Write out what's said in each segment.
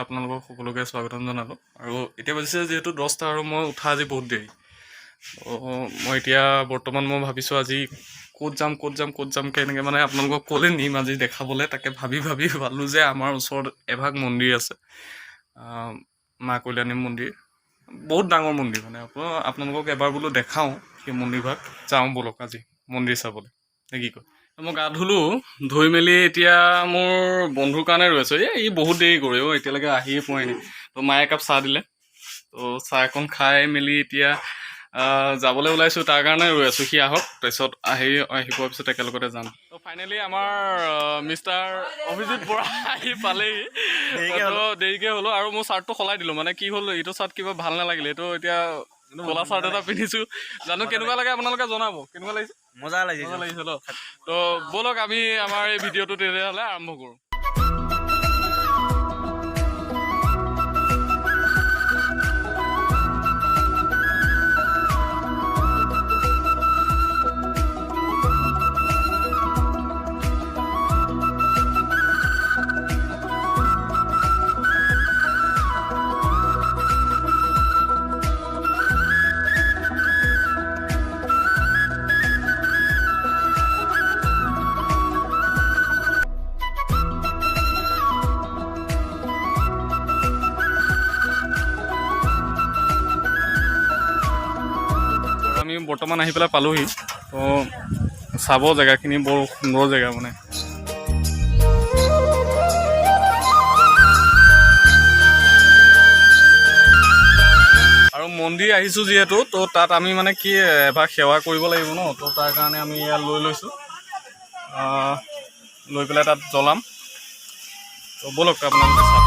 আপোনালোকক সকলোকে স্বাগতম জনালোঁ আৰু এতিয়া বাজিছে যিহেতু 10টা আৰু মই উঠা আজি বহুত দেৰি মই এতিয়া বৰ্তমান মই ভাবিছোঁ আজি ক'ত যাম কেনেকৈ মানে আপোনালোকক ক'লে নিম আজি দেখাবলৈ তাকে ভাবি পালোঁ যে আমাৰ ওচৰত এভাগ মন্দিৰ আছে মা কল্যাণী মন্দিৰ বহুত ডাঙৰ মন্দিৰ মানে আপোনালোকক এবাৰ বোলো দেখাওঁ সেই মন্দিৰভাগ যাওঁ ব'লক আজি মন্দিৰ চাবলৈ নে কি কয় মই গা ধুলোঁ ধুই মেলি এতিয়া মোৰ বন্ধুৰ কাৰণে ৰৈ আছোঁ ই বহুত দেৰি কৰে এতিয়ালৈকে আহিয়ে পোৱাই নাই তো মায়ে একাপ চাহ দিলে তো চাহ এখন খাই মেলি এতিয়া যাবলৈ ওলাইছোঁ তাৰ কাৰণে ৰৈ আছোঁ সি আহক তাৰপিছত আহি পোৱাৰ পিছত একেলগতে যাম তো ফাইনেলি আমাৰ মিষ্টাৰ অভিজিত বৰা আহি পালেহি দেৰিকৈ হ'লো আৰু মোৰ চাৰ্টটো সলাই দিলোঁ মানে কি হ'ল এইটো চাৰ্ট কিবা ভাল নালাগিলে এইটো এতিয়া ক'লা চাৰ্ট এটা পিন্ধিছোঁ জানো কেনেকুৱা লাগে আপোনালোকে জনাব কেনেকুৱা লাগিছে মজা লাগিছে ন তো ব'লক আমি আমাৰ এই ভিডিঅ'টো তেতিয়াহ'লে আৰম্ভ কৰোঁ আমি বৰ্তমান আহি পেলাই পালোহি তো চাব জেগাখিনি বৰ সুন্দৰ জেগা মানে আৰু মন্দিৰ আহিছোঁ যিহেতু তো তাত আমি মানে কি এভাগ সেৱা কৰিব লাগিব ন তো তাৰ কাৰণে আমি ইয়াত লৈছোঁ লৈ পেলাই তাত জ্বলাম তো ব'লক আপোনালোকে চাব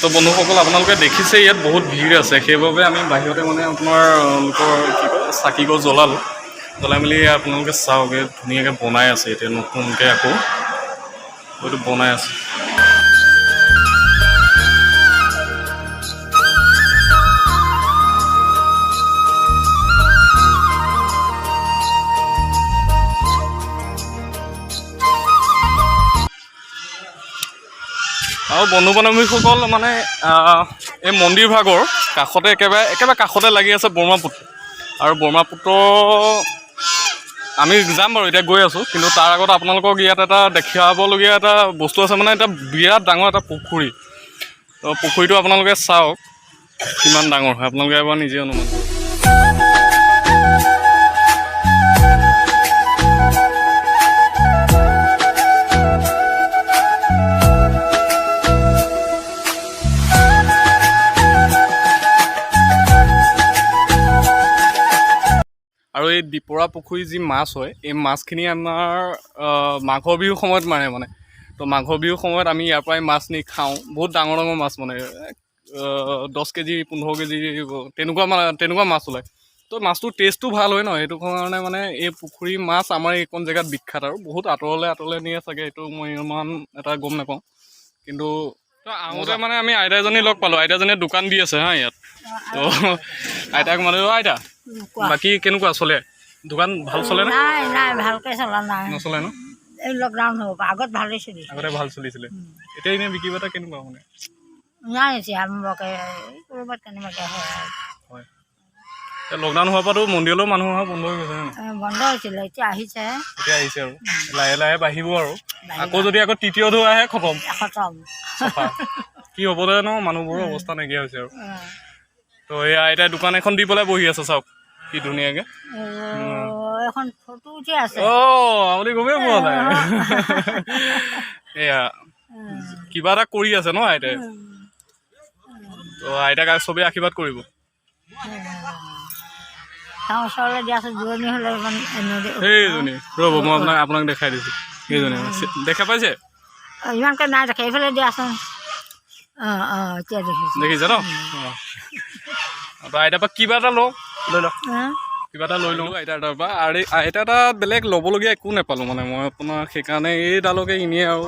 তো বন্ধুসকল আপোনালোকে দেখিছে ইয়াত বহুত ভিৰ আছে সেইবাবে আমি বাহিৰতে মানে আপোনালোকৰ কি কয় চাকিগছ জ্বলালোঁ জ্বলাই মেলি আপোনালোকে চাওঁগৈ ধুনীয়াকৈ বনাই আছে এতিয়া নতুনকৈ আকৌ এইটো বনাই আছে আৰু বন্ধু বান্ধৱীসকল মানে এই মন্দিৰভাগৰ কাষতে একেবাৰে কাষতে লাগি আছে ব্ৰহ্মপুত্ৰ আৰু ব্ৰহ্মপুত্ৰ আমি যাম বাৰু এতিয়া গৈ আছোঁ কিন্তু তাৰ আগত আপোনালোকক ইয়াত এটা দেখাবলগীয়া এটা বস্তু আছে মানে এটা বিৰাট ডাঙৰ এটা পুখুৰী তো পুখুৰীটো আপোনালোকে চাওক কিমান ডাঙৰ হয় আপোনালোকে এবাৰ নিজে অনুমান কৰক আৰু এই ডিপৰা পুখুৰীৰ যি মাছ হয় এই মাছখিনি আমাৰ মাঘৰ বিহুৰ সময়ত মাৰে মানে তো মাঘৰ বিহুৰ সময়ত আমি ইয়াৰ পৰাই মাছ নি খাওঁ বহুত ডাঙৰ মাছ মানে 10 কেজি 15 কেজি তেনেকুৱা মাছ ওলায় তো মাছটোৰ টেষ্টটো ভাল হয় ন সেইটো কাৰণে মানে এই পুখুৰীৰ মাছ আমাৰ এইকণ জেগাত বিখ্যাত আৰু বহুত আঁতৰলৈ নিয়ে চাগে এইটো মই ইমান এটা গম নাপাওঁ কিন্তু আহোঁতে মানে আমি আইতা এজনী লগ পালোঁ আইতাজনীয়ে দোকান দি আছে হা ইয়াত তো আইতাক মানে আইতা বাকী কেনেকুৱা চলে দোকান ভাল চলে নে নাই ভালকৈ চলা নাই নচলে ন এই লকডাউন হ'ব আগত ভালেই চলিছিল আগতে ভাল চলিছিলে এতিয়া এনেই বিক্ৰী বাৰ্তা কেনেকুৱা মানে নাই এতিয়া আৰম্ভকৈ ক'ৰবাত কেনেবাকৈ হয় হয় লকডাউন হোৱাৰ পৰাতো মন্দিৰলৈও মানুহ অহা বন্ধ হৈ গৈছে বন্ধ হৈছিলে এতিয়া আহিছে এতিয়া আহিছে আৰু লাহে বাঢ়িব আৰু আকৌ যদি আকৌ তৃতীয় ঢৌ আহে খতম কি হ'ব জানো মানুহবোৰৰ অৱস্থা নাইকিয়া হৈছে আৰু তো এই আইতাই দোকান এখন দি পেলাই বহি আছে চাওক কি ধুনীয়াকৈ এখন ফটো উঠি আছে আপুনি গমেই পোৱা নাই এয়া কিবা এটা কৰি আছে ন আইতাই তো আইতাক চবেই আশীৰ্বাদ কৰিব তেওঁ ওচৰলৈ দিয়াচোন দূৰণি হ'লে ইমান সেইজনী ৰ'ব মই আপোনাক দেখাই দিছোঁ সেইজনী দেখা পাইছে ইমানকৈ নাই দেখে এইফালে দিয়াচোন এতিয়া দেখিছোঁ দেখিছে ন আইতাৰ পৰা কিবা এটা লওঁ লৈ লওক কিবা এটা লৈ লওঁ আইতাৰ তাৰ পৰা আৰু আইতা এটা বেলেগ ল'বলগীয়া একো নাপালোঁ মানে মই আপোনাৰ সেইকাৰণে এইডালকে এনেই আৰু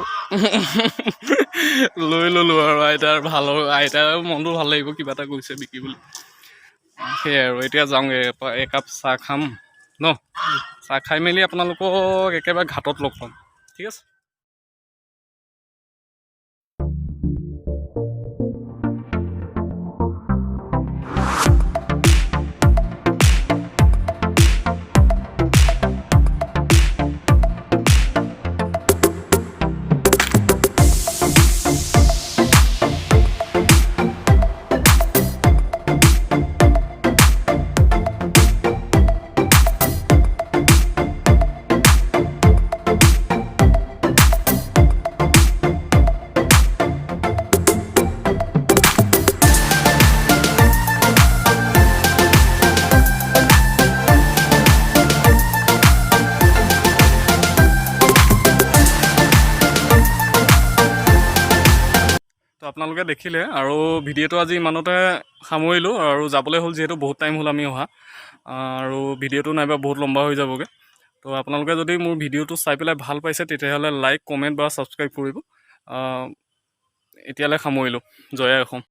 লৈ ল'লোঁ আৰু আইতাৰ ভাল আইতাৰ মনটো ভাল লাগিব কিবা এটা কৈছে বিকি বুলি সেয়াই আৰু এতিয়া যাওঁগৈ একাপ চাহ খাম ন চাহ খাই মেলি আপোনালোকক একেবাৰে ঘাটত লগ পাম ঠিক আছে তো আপোনালোকে দেখিলে আৰু ভিডিঅ'টো আজি ইমানতে সামৰিলোঁ আৰু যাবলৈ হ'ল যিহেতু বহুত টাইম হ'ল আমি অহা আৰু ভিডিঅ'টো নাইবা বহুত লম্বা হৈ যাবগৈ তো আপোনালোকে যদি মোৰ ভিডিঅ'টো চাই পেলাই ভাল পাইছে তেতিয়াহ'লে লাইক কমেণ্ট বা ছাবস্ক্ৰাইব কৰিব এতিয়ালৈ সামৰিলোঁ জয় আই অসম